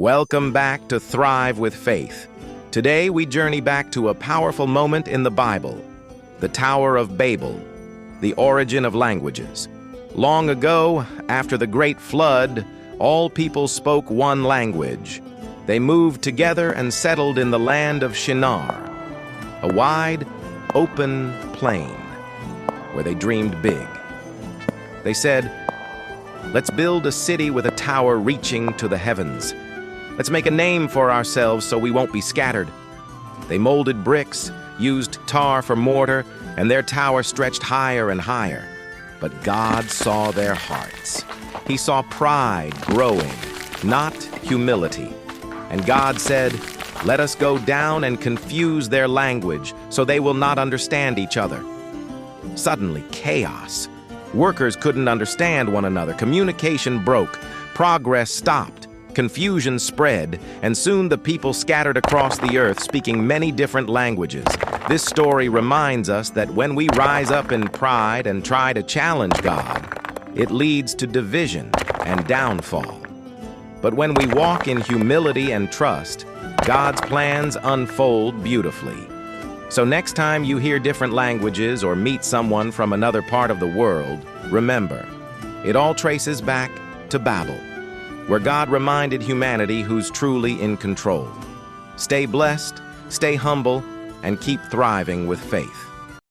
Welcome back to Thrive with Faith. Today we journey back to a powerful moment in the Bible, the Tower of Babel, the origin of languages. Long ago, after the Great Flood, all people spoke one language. They moved together and settled in the land of Shinar, a wide, open plain where they dreamed big. They said, "Let's build a city with a tower reaching to the heavens. Let's make a name for ourselves so we won't be scattered." They molded bricks, used tar for mortar, and their tower stretched higher and higher. But God saw their hearts. He saw pride growing, not humility. And God said, "Let us go down and confuse their language so they will not understand each other." Suddenly, chaos. Workers couldn't understand one another. Communication broke. Progress stopped. Confusion spread, and soon the people scattered across the earth speaking many different languages. This story reminds us that when we rise up in pride and try to challenge God, it leads to division and downfall. But when we walk in humility and trust, God's plans unfold beautifully. So next time you hear different languages or meet someone from another part of the world, remember, it all traces back to Babel, where God reminded humanity who's truly in control. Stay blessed, stay humble, and keep thriving with faith.